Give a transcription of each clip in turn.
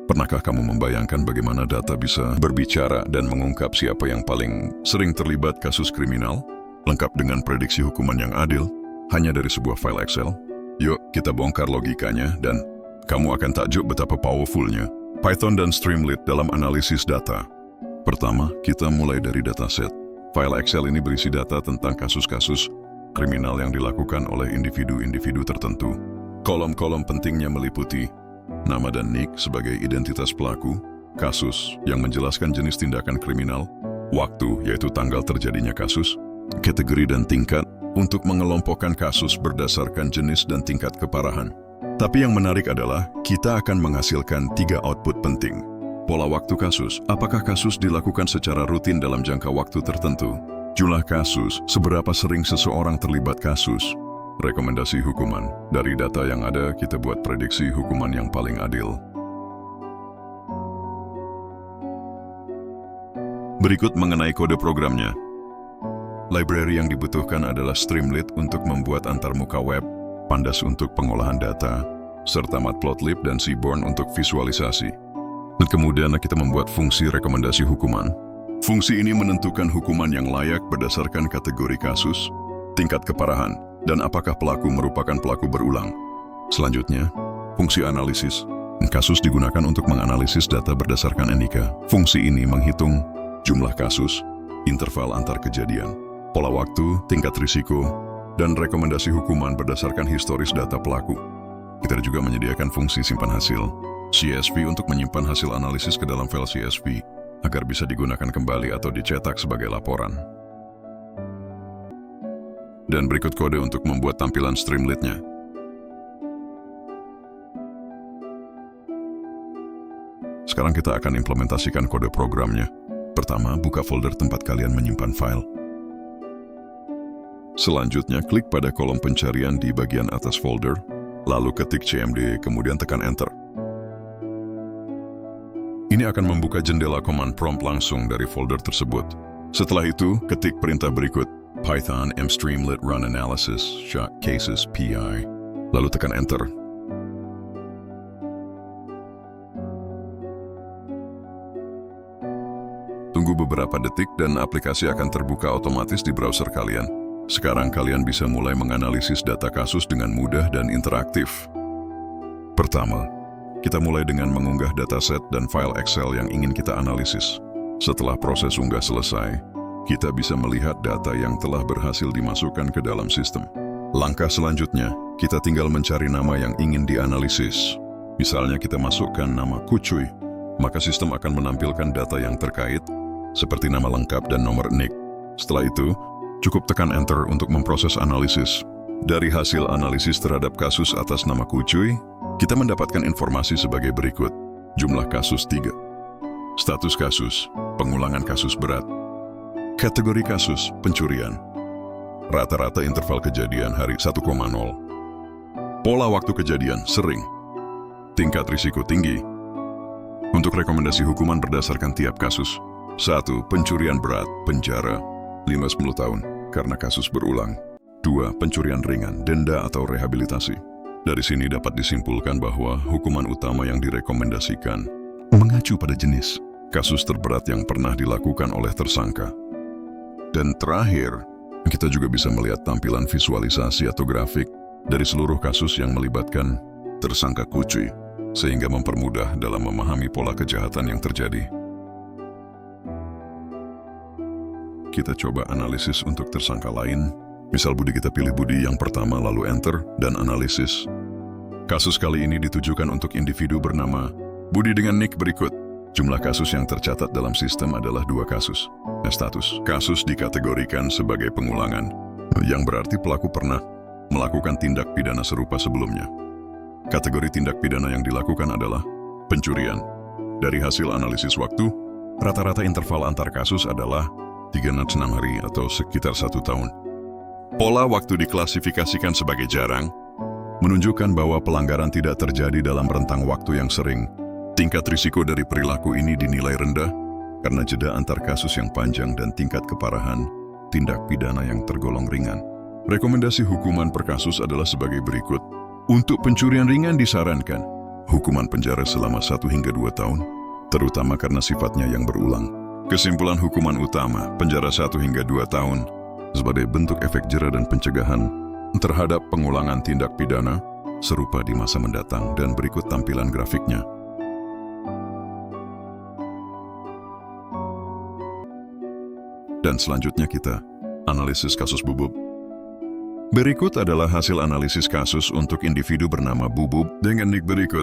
Pernahkah kamu membayangkan bagaimana data bisa berbicara dan mengungkap siapa yang paling sering terlibat kasus kriminal, lengkap dengan prediksi hukuman yang adil, hanya dari sebuah file Excel? Yuk, kita bongkar logikanya dan kamu akan takjub betapa powerfulnya Python dan Streamlit dalam analisis data. Pertama, kita mulai dari dataset. File Excel ini berisi data tentang kasus-kasus kriminal yang dilakukan oleh individu-individu tertentu. Kolom-kolom pentingnya meliputi nama dan nik sebagai identitas pelaku, kasus yang menjelaskan jenis tindakan kriminal, waktu yaitu tanggal terjadinya kasus, kategori dan tingkat untuk mengelompokkan kasus berdasarkan jenis dan tingkat keparahan. Tapi yang menarik adalah kita akan menghasilkan 3 output penting. Pola waktu kasus, apakah kasus dilakukan secara rutin dalam jangka waktu tertentu? Jumlah kasus, seberapa sering seseorang terlibat kasus? Rekomendasi hukuman. Dari data yang ada, kita buat prediksi hukuman yang paling adil. Berikut mengenai kode programnya. Library yang dibutuhkan adalah Streamlit untuk membuat antarmuka web, Pandas untuk pengolahan data, serta Matplotlib dan Seaborn untuk visualisasi. Dan kemudian kita membuat fungsi rekomendasi hukuman. Fungsi ini menentukan hukuman yang layak berdasarkan kategori kasus, tingkat keparahan, dan apakah pelaku merupakan pelaku berulang. Selanjutnya, fungsi analisis. Kasus digunakan untuk menganalisis data berdasarkan NIK. Fungsi ini menghitung jumlah kasus, interval antar kejadian, pola waktu, tingkat risiko, dan rekomendasi hukuman berdasarkan historis data pelaku. Kita juga menyediakan fungsi simpan hasil, CSV, untuk menyimpan hasil analisis ke dalam file CSV, agar bisa digunakan kembali atau dicetak sebagai laporan. Dan berikut kode untuk membuat tampilan Streamlit-nya. Sekarang kita akan implementasikan kode programnya. Pertama, buka folder tempat kalian menyimpan file. Selanjutnya, klik pada kolom pencarian di bagian atas folder, lalu ketik cmd, kemudian tekan Enter. Ini akan membuka jendela command prompt langsung dari folder tersebut. Setelah itu, ketik perintah berikut, Python mstreamlit run analysis shock cases pi, lalu tekan Enter. Tunggu beberapa detik dan aplikasi akan terbuka otomatis di browser kalian. Sekarang kalian bisa mulai menganalisis data kasus dengan mudah dan interaktif. Pertama, kita mulai dengan mengunggah dataset dan file Excel yang ingin kita analisis. Setelah proses unggah selesai, kita bisa melihat data yang telah berhasil dimasukkan ke dalam sistem. Langkah selanjutnya, kita tinggal mencari nama yang ingin dianalisis. Misalnya kita masukkan nama Kucuy, maka sistem akan menampilkan data yang terkait, seperti nama lengkap dan nomor NIK. Setelah itu, cukup tekan Enter untuk memproses analisis. Dari hasil analisis terhadap kasus atas nama Kucuy, kita mendapatkan informasi sebagai berikut. Jumlah kasus 3. Status kasus, pengulangan kasus berat. Kategori kasus, pencurian. Rata-rata interval kejadian hari 1,0. Pola waktu kejadian, sering. Tingkat risiko tinggi. Untuk rekomendasi hukuman berdasarkan tiap kasus. 1. Pencurian berat, penjara 5-10 tahun karena kasus berulang. 2. Pencurian ringan, denda atau rehabilitasi. Dari sini dapat disimpulkan bahwa hukuman utama yang direkomendasikan mengacu pada jenis kasus terberat yang pernah dilakukan oleh tersangka. Dan terakhir, kita juga bisa melihat tampilan visualisasi atau grafik dari seluruh kasus yang melibatkan tersangka Kucuy, sehingga mempermudah dalam memahami pola kejahatan yang terjadi. Kita coba analisis untuk tersangka lain. Misal Budi, kita pilih Budi yang pertama, lalu Enter, dan analisis. Kasus kali ini ditujukan untuk individu bernama Budi dengan nik berikut. Jumlah kasus yang tercatat dalam sistem adalah 2 kasus. Status kasus dikategorikan sebagai pengulangan, yang berarti pelaku pernah melakukan tindak pidana serupa sebelumnya. Kategori tindak pidana yang dilakukan adalah pencurian. Dari hasil analisis waktu, rata-rata interval antar kasus adalah 3-6 hari atau sekitar 1 tahun. Pola waktu diklasifikasikan sebagai jarang, menunjukkan bahwa pelanggaran tidak terjadi dalam rentang waktu yang sering. Tingkat risiko dari perilaku ini dinilai rendah karena jeda antar kasus yang panjang dan tingkat keparahan tindak pidana yang tergolong ringan. Rekomendasi hukuman per kasus adalah sebagai berikut. Untuk pencurian ringan disarankan hukuman penjara selama 1 hingga 2 tahun, terutama karena sifatnya yang berulang. Kesimpulan hukuman utama, penjara 1 hingga 2 tahun, sebagai bentuk efek jera dan pencegahan terhadap pengulangan tindak pidana serupa di masa mendatang, dan berikut tampilan grafiknya. Dan selanjutnya kita analisis kasus Bubub. Berikut adalah hasil analisis kasus untuk individu bernama Bubub dengan nik berikut.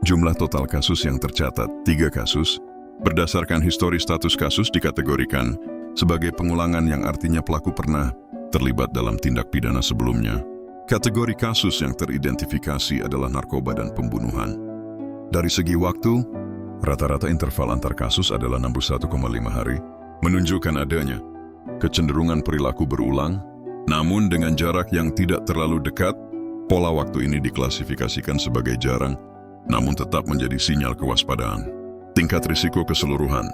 Jumlah total kasus yang tercatat 3 kasus. Berdasarkan histori status kasus dikategorikan sebagai pengulangan, yang artinya pelaku pernah terlibat dalam tindak pidana sebelumnya. Kategori kasus yang teridentifikasi adalah narkoba dan pembunuhan. Dari segi waktu, rata-rata interval antar kasus adalah 61,5 hari, menunjukkan adanya kecenderungan perilaku berulang, namun dengan jarak yang tidak terlalu dekat. Pola waktu ini diklasifikasikan sebagai jarang, namun tetap menjadi sinyal kewaspadaan. Tingkat risiko keseluruhan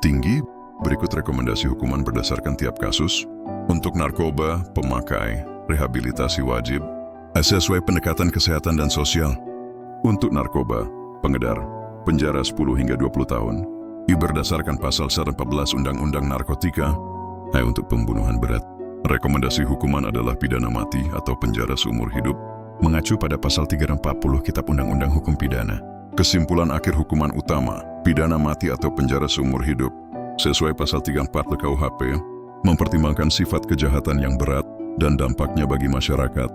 tinggi. Berikut rekomendasi hukuman berdasarkan tiap kasus. Untuk narkoba, pemakai, rehabilitasi wajib, sesuai pendekatan kesehatan dan sosial. Untuk narkoba, pengedar, penjara 10 hingga 20 tahun. Berdasarkan pasal 114 Undang-Undang Narkotika. Untuk pembunuhan berat, rekomendasi hukuman adalah pidana mati atau penjara seumur hidup, mengacu pada pasal 340 Kitab Undang-Undang Hukum Pidana. Kesimpulan akhir hukuman utama, pidana mati atau penjara seumur hidup, sesuai pasal 34 KUHP, mempertimbangkan sifat kejahatan yang berat dan dampaknya bagi masyarakat.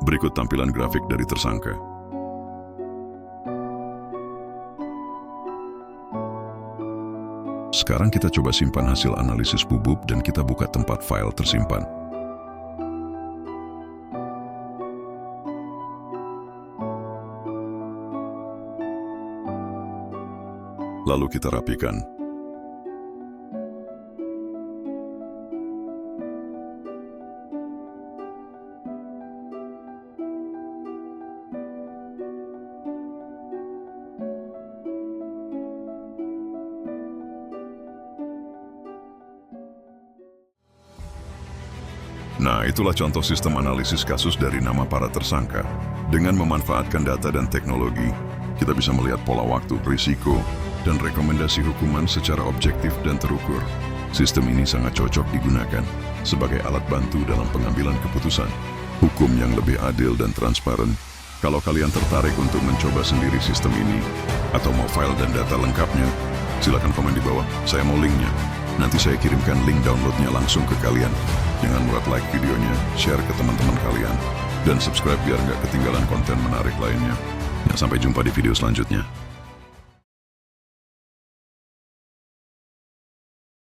Berikut tampilan grafik dari tersangka. Sekarang kita coba simpan hasil analisis Bubub dan kita buka tempat file tersimpan. Lalu kita rapikan. Nah, itulah contoh sistem analisis kasus dari nama para tersangka. Dengan memanfaatkan data dan teknologi, kita bisa melihat pola waktu, risiko, dan rekomendasi hukuman secara objektif dan terukur. Sistem ini sangat cocok digunakan sebagai alat bantu dalam pengambilan keputusan hukum yang lebih adil dan transparan. Kalau kalian tertarik untuk mencoba sendiri sistem ini, atau mau file dan data lengkapnya, silakan komen di bawah, saya mau linknya. Nanti saya kirimkan link downloadnya langsung ke kalian. Jangan lupa like videonya, share ke teman-teman kalian, dan subscribe biar nggak ketinggalan konten menarik lainnya. Sampai jumpa di video selanjutnya.